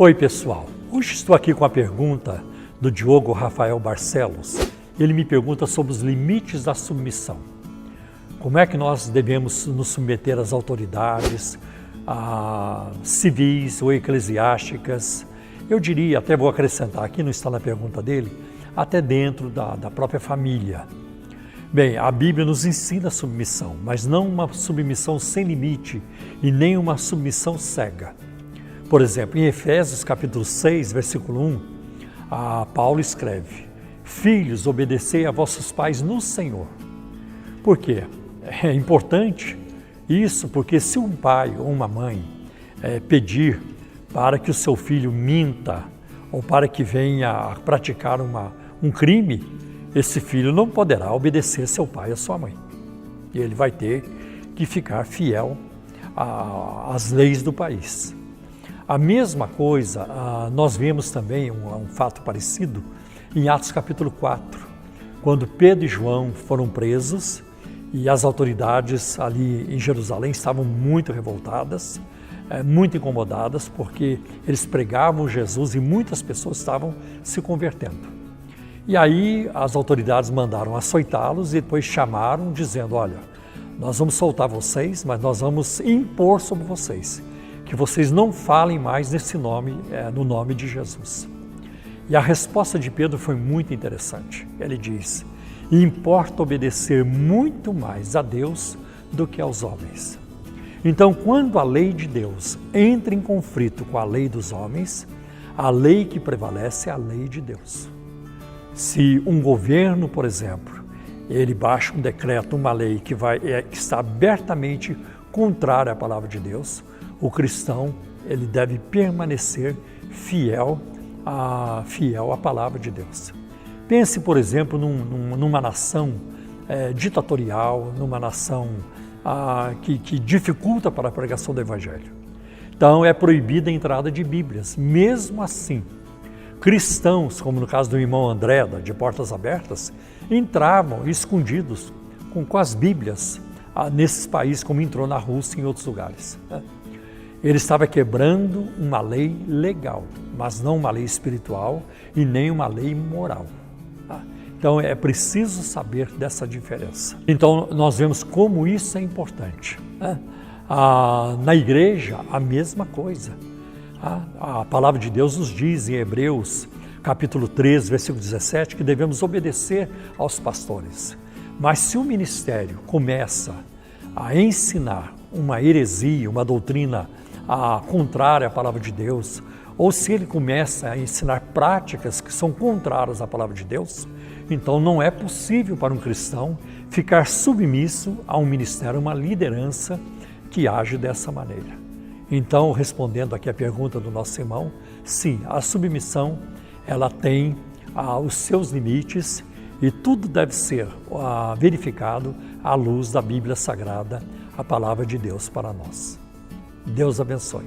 Oi pessoal, hoje estou aqui com a pergunta do Diogo Rafael Barcelos. Ele me pergunta sobre os limites da submissão. Como é que nós devemos nos submeter às autoridades civis ou eclesiásticas? Eu diria, até vou acrescentar, aqui não está na pergunta dele, até dentro da própria família. Bem, a Bíblia nos ensina a submissão, mas não uma submissão sem limite e nem uma submissão cega. Por exemplo, em Efésios capítulo 6, versículo 1, Paulo escreve: Filhos, obedecei a vossos pais no Senhor. Por quê? É importante isso, porque se um pai ou uma mãe pedir para que o seu filho minta ou para que venha a praticar um crime, esse filho não poderá obedecer seu pai ou sua mãe. E ele vai ter que ficar fiel às leis do país. A mesma coisa, nós vemos também um fato parecido em Atos capítulo 4, quando Pedro e João foram presos e as autoridades ali em Jerusalém estavam muito revoltadas, muito incomodadas, porque eles pregavam Jesus e muitas pessoas estavam se convertendo. E aí as autoridades mandaram açoitá-los e depois chamaram dizendo: olha, nós vamos soltar vocês, mas nós vamos impor sobre vocês que vocês não falem mais nesse nome, no nome de Jesus. E a resposta de Pedro foi muito interessante. Ele diz: importa obedecer muito mais a Deus do que aos homens. Então, quando a lei de Deus entra em conflito com a lei dos homens, a lei que prevalece é a lei de Deus. Se um governo, por exemplo, ele baixa um decreto, uma lei que está abertamente contrária à palavra de Deus, o cristão ele deve permanecer fiel à palavra de Deus. Pense, por exemplo, numa nação ditatorial, numa nação que dificulta para a pregação do Evangelho. Então é proibida a entrada de Bíblias. Mesmo assim, cristãos, como no caso do irmão André, de Portas Abertas, entravam escondidos com as Bíblias nesses países, como entrou na Rússia e em outros lugares. Ele estava quebrando uma lei legal, mas não uma lei espiritual e nem uma lei moral. Então é preciso saber dessa diferença. Então nós vemos como isso é importante. Na igreja, a mesma coisa. A palavra de Deus nos diz em Hebreus, capítulo 13, versículo 17, que devemos obedecer aos pastores. Mas se o ministério começa a ensinar uma heresia, uma doutrina contrária à palavra de Deus, ou se ele começa a ensinar práticas que são contrárias à palavra de Deus, então não é possível para um cristão ficar submisso a um ministério, uma liderança que age dessa maneira. Então, respondendo aqui a pergunta do nosso irmão, sim, a submissão ela tem os seus limites e tudo deve ser verificado à luz da Bíblia Sagrada, a palavra de Deus para nós. Deus abençoe.